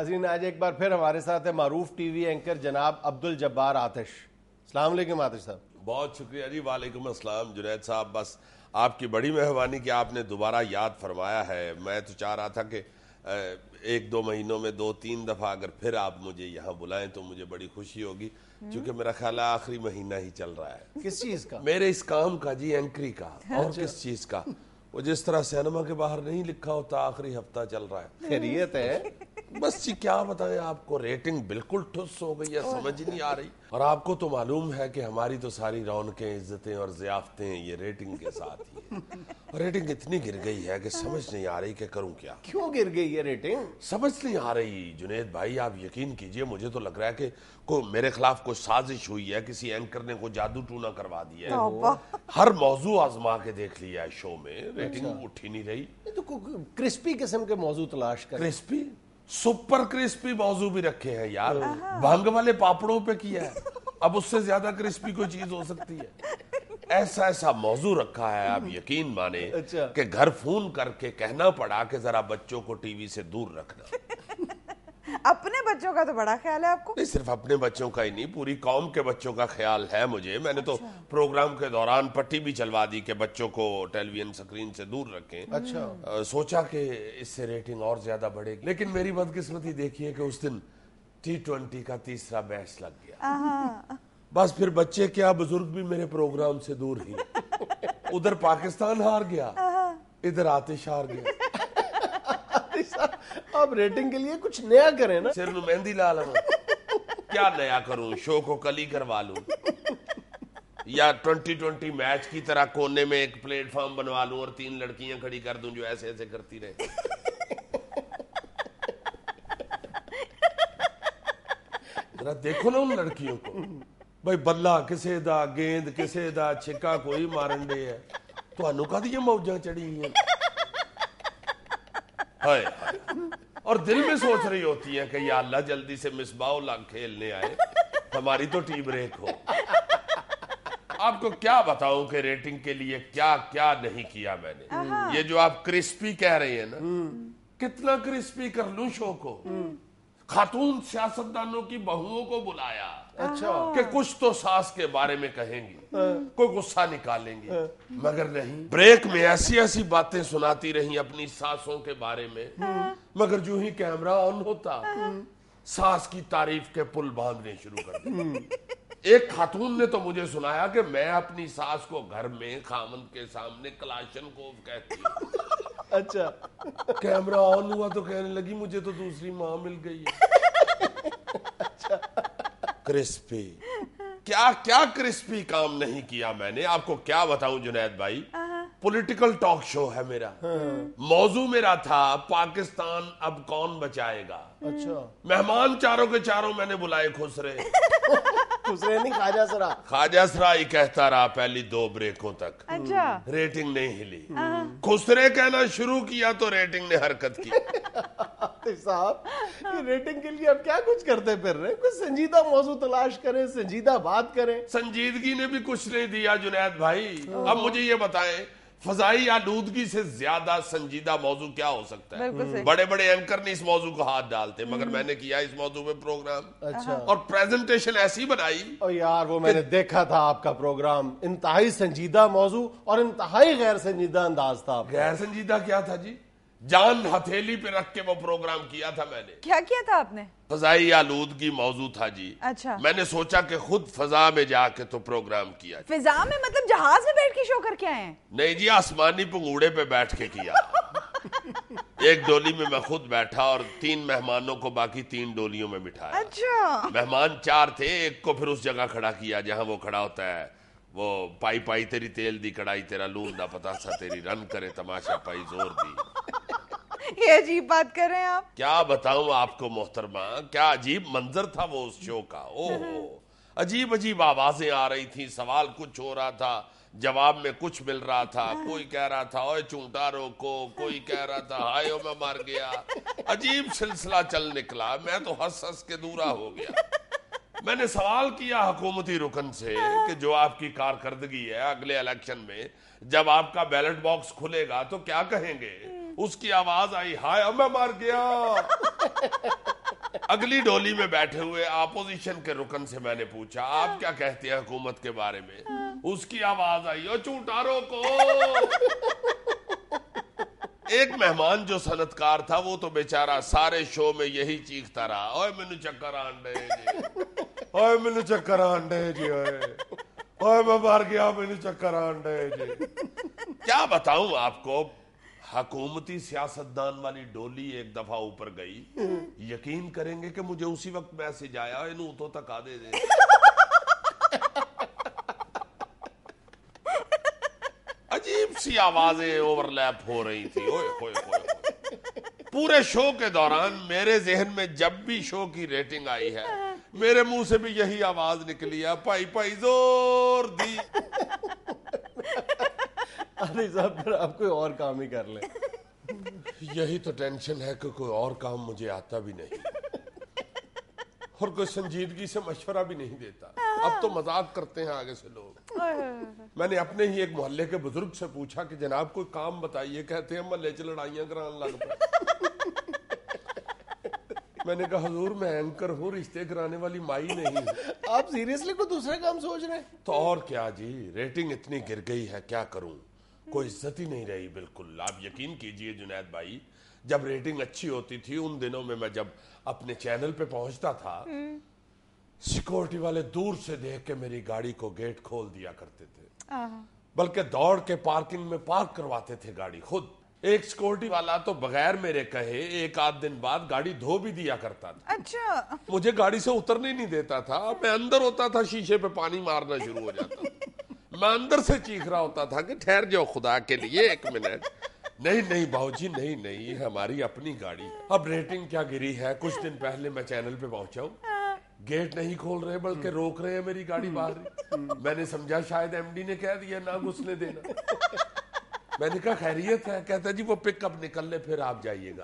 नाज़रीन, आज एक बार फिर हमारे साथ है मारूफ टीवी एंकर जनाब अब्दुल जब्बार आतिश। अस्सलाम वालेकुम आतिश साहब। बहुत शुक्रिया जी। वालेकुम अस्सलाम जुनैद साहब, बस आपकी बड़ी मेहरबानी कि आपने दोबारा याद फरमाया है। मैं तो चाह रहा था कि 1-2 महीनों में 2-3 दफ़ा अगर फिर आप मुझे यहाँ बुलाएं तो मुझे बड़ी खुशी होगी, क्योंकि मेरा ख्याल है आखिरी महीना ही चल रहा है। किस चीज़ का? मेरे इस काम का जी, एंकरी का। और किस चीज़ का? वो जिस तरह सिनेमा के बाहर नहीं लिखा होता आखिरी हफ्ता चल रहा है। खैरियत है? बस जी क्या बताएं आपको, रेटिंग बिल्कुल ठुस हो गई है, समझ नहीं आ रही। और आपको तो मालूम है कि हमारी तो सारी रौनकें, इज्जतें और ज़ियाफ़तें ये रेटिंग के साथ ही है। और रेटिंग इतनी गिर गई है कि समझ नहीं आ रही कि करूं क्या। क्यों गिर गई है रेटिंग? समझ नहीं आ रही जुनैद भाई, आप यकीन कीजिए, मुझे तो लग रहा है कि मेरे खिलाफ कोई साजिश हुई है, किसी एंकर ने कोई जादू टूना करवा दिया है। हर मौजू आजमा के देख लिया है शो में, रेटिंग उठ ही नहीं रही। तो क्रिस्पी किस्म के मौजू तलाश कर। क्रिस्पी, सुपर क्रिस्पी मौजू भी रखे हैं यार। भंग वाले पापड़ों पे किया है, अब उससे ज्यादा क्रिस्पी कोई चीज हो सकती है? ऐसा ऐसा मौजू रखा है, आप यकीन माने कि घर फोन करके कहना पड़ा कि जरा बच्चों को टीवी से दूर रखना। अपने बच्चों का तो बड़ा ख्याल है आपको। नहीं, सिर्फ अपने बच्चों का ही नहीं, पूरी कौम के बच्चों का ख्याल है मुझे। मैंने तो प्रोग्राम के दौरान पट्टी भी चलवा दी कि बच्चों को टेलीविजन स्क्रीन से दूर रखें। अच्छा। सोचा कि इससे रेटिंग और ज्यादा बढ़ेगी, लेकिन मेरी बदकिस्मती देखिए कि उस दिन T20 का तीसरा मैच लग गया। बस फिर बच्चे क्या, बुजुर्ग भी मेरे प्रोग्राम से दूर ही। उधर पाकिस्तान हार गया, इधर आतिश हार गया। अब रेटिंग के लिए कुछ नया करें ना। सिर में मेहंदी ला लूं, क्या नया करूं? शो को कल ही करवा लूं, या 2020 मैच की तरह कोने में एक प्लेटफॉर्म बनवा लूं और 3 लड़कियां खड़ी कर दूं जो ऐसे ऐसे करती रहे। जरा देखो ना उन लड़कियों को, भाई बल्ला किसे दा, गेंद किसे दा, छिक्का कोई मारन दे है, तो कादियां मौजां चढ़ी हैं। हाय हाय। और दिल में सोच रही होती है कि या अल्लाह जल्दी से मिसबाह खेलने आए, हमारी तो टी ब्रेक हो। आपको क्या बताऊं कि रेटिंग के लिए क्या क्या नहीं किया मैंने। ये जो आप क्रिस्पी कह रहे हैं ना, कितना क्रिस्पी कर लूं शो को। खातून सियासतदानों की बहुओं को बुलाया, अच्छा, कि कुछ तो सास के बारे में कहेंगी, कोई गुस्सा निकालेंगी, मगर नहीं। ब्रेक में ऐसी ऐसी बातें सुनाती रही अपनी सासों के बारे में, मगर जो ही कैमरा ऑन होता, सास की तारीफ के पुल बांधने शुरू कर दिए। एक खातून ने तो मुझे सुनाया कि मैं अपनी सास को घर में खामंद के सामने क्लाशनकोव कहती हूँ। अच्छा। कैमरा ऑन हुआ तो कहने लगी मुझे तो दूसरी माँ मिल गई है। अच्छा। क्रिस्पी, क्या क्या क्रिस्पी काम नहीं किया मैंने, आपको क्या बताऊं जुनैद भाई। पॉलिटिकल टॉक शो है मेरा। मौजू मेरा था पाकिस्तान अब कौन बचाएगा। अच्छा। मेहमान चारों के चारों मैंने बुलाए, खुसरे। खुसरे नहीं, ख्वाजा सरा। ख्वाजा सरा ही कहता रहा पहली 2 ब्रेकों तक। अच्छा। रेटिंग नहीं हिली। खुसरे कहना शुरू किया तो रेटिंग ने हरकत की। साहब, ये रेटिंग के लिए अब क्या कुछ करते फिर रहे? कुछ संजीदा मौजू तलाश करें, संजीदा बात करें। संजीदगी ने भी कुछ नहीं दिया जुनैद भाई। अब मुझे ये बताएं, फजाई आलूदगी से ज्यादा संजीदा मौजू क्या हो सकता है? बड़े बड़े एंकर ने इस मौजू को हाथ डालते, मगर मैंने किया इस मौजू पे प्रोग्राम। अच्छा। और प्रेजेंटेशन ऐसी बनाई। और यार वो मैंने देखा था आपका प्रोग्राम, इंतहाई संजीदा मौजू और इंतहाई गैर संजीदा अंदाज था। गैर संजीदा क्या था जी? जान हथेली पे रख के वो प्रोग्राम किया था मैंने। क्या किया था आपने? फजाई आलूदगी मौजू था जी। अच्छा। मैंने सोचा कि खुद फजा में जाके तो प्रोग्राम किया। फिजा में मतलब जहाज में बैठ के शो करके आए हैं? नहीं जी, आसमानी पंगूड़े पे बैठ के किया। एक डोली में मैं खुद बैठा और 3 मेहमानों को बाकी 3 डोलियों में बिठाया। अच्छा। मेहमान 4 थे, एक को फिर उस जगह खड़ा किया जहां वो खड़ा होता है। वो पाई पाई तेरी तेल दी कढ़ाई, तेरा लून ना पता सा तेरी रन करे तमाशा पाई जोर दी। ये अजीब बात कर रहे हैं आप। क्या बताऊं आपको मोहतरमा, क्या अजीब मंजर था वो उस शो का। ओहो, अजीब अजीब आवाजें आ रही थी, सवाल कुछ हो रहा था, जवाब में कुछ मिल रहा था। कोई कह रहा था ओए चूंटा रोको, कोई कह रहा था हाय ओ मैं मर गया। अजीब सिलसिला चल निकला। मैं तो हंस हंस के दूरा हो गया। मैंने सवाल किया हुकूमती रुकन से कि जो आपकी कारकर्दगी है अगले इलेक्शन में, जब आपका बैलेट बॉक्स खुलेगा तो क्या कहेंगे? उसकी आवाज आई, हाय अब मैं मर गया। अगली डोली में बैठे हुए आपोजिशन के रुकन से मैंने पूछा, आप क्या कहते हैं हुकूमत के बारे में? उसकी आवाज आई, ओ चूटारों को। एक मेहमान जो सनतकार था वो तो बेचारा सारे शो में यही चीखता रहा, ओए मैनू चक्कर आंडे जी, ओए मैनू चक्कर आंडे जी, ओए मैं मर गया, मैनू चक्कर आंडे जी। क्या बताऊं आपको, हकूमती सियासतदान वाली डोली एक दफा ऊपर गई, यकीन करेंगे कि मुझे उसी वक्त मैसेज आया, इनू तो तक आ दे। अजीब सी आवाजें ओवरलैप हो रही थी। ओए होए होए। पूरे शो के दौरान मेरे जहन में जब भी शो की रेटिंग आई है, मेरे मुंह से भी यही आवाज निकली है, पाई पाई जोर दी। अरे साहब फिर आप कोई और काम ही कर ले। यही तो टेंशन है कि कोई और काम मुझे आता भी नहीं और कोई संजीदगी से मशवरा भी नहीं देता। अब तो मजाक करते हैं आगे से लोग। मैंने अपने ही एक मोहल्ले के बुजुर्ग से पूछा कि जनाब कोई काम बताइए, कहते हैं मोहल्ले च लड़ाइयां कराने लग पड़े। मैंने कहा हुजूर मैं एंकर हूँ, रिश्ते कराने वाली माई नहीं। आप सीरियसली कोई दूसरा काम सोच रहे हैं? तो और क्या जी, रेटिंग इतनी गिर गई है, क्या करूं, कोई इज्जत ही नहीं रही बिल्कुल। आप यकीन कीजिए जुनैद भाई, जब रेटिंग अच्छी होती थी उन दिनों में मैं जब अपने चैनल पे पहुंचता था, सिक्योरिटी वाले दूर से देख के मेरी गाड़ी को गेट खोल दिया करते थे, बल्कि दौड़ के पार्किंग में पार्क करवाते थे गाड़ी खुद। एक सिक्योरिटी वाला तो बगैर मेरे कहे एक आध दिन बाद गाड़ी धो भी दिया करता था। अच्छा, मुझे गाड़ी से उतरने नहीं देता था। मैं अंदर होता था, शीशे पे पानी मारना शुरू हो जाता। मैं अंदर से चीख रहा होता था कि ठहर जाओ खुदा के लिए 1 मिनट। नहीं नहीं बाबूजी, नहीं नहीं, हमारी अपनी गाड़ी। अब रेटिंग क्या गिरी है, कुछ दिन पहले मैं चैनल पे पहुंचा हूं, गेट नहीं खोल रहे बल्कि रोक रहे हैं मेरी गाड़ी बाहर। मैंने समझा शायद एमडी ने कह दिया ना घुसने देना। मैंने कहा खैरियत है? कहता जी वो पिकअप निकल ले फिर आप जाइएगा।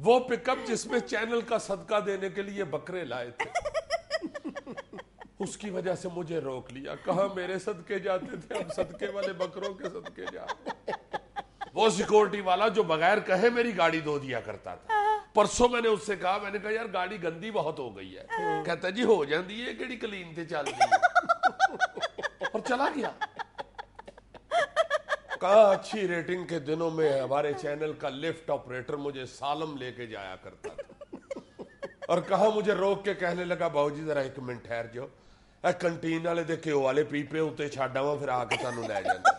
वो पिकअप जिसमें चैनल का सदका देने के लिए बकरे लाए थे, उसकी वजह से मुझे रोक लिया। कहा मेरे सदके जाते थे, अब सदके वाले बकरों के सदके जा। वो सिक्योरिटी वाला जो बगैर कहे मेरी गाड़ी धो दिया करता था, परसों मैंने उससे कहा, मैंने कहा यार गाड़ी गंदी बहुत हो गई है। कहता जी हो जाती है, केड़ी क्लीन थे चल रही है। और चला गया। कहा अच्छी रेटिंग के दिनों में हमारे चैनल का लिफ्ट ऑपरेटर मुझे सालम लेके जाया करता था, और कहा मुझे रोक के कहने लगा बाबूजी जरा 1 मिनट ठहर जाओ, कंटीन वाले दे घ्यो वाले पीपे उत्ते छाड़ा वा फिर आके सानू लै जांदा।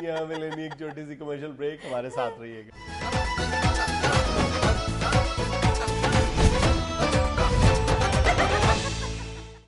यहाँ में लेनी एक छोटी सी कमर्शियल ब्रेक, हमारे साथ रहिएगा।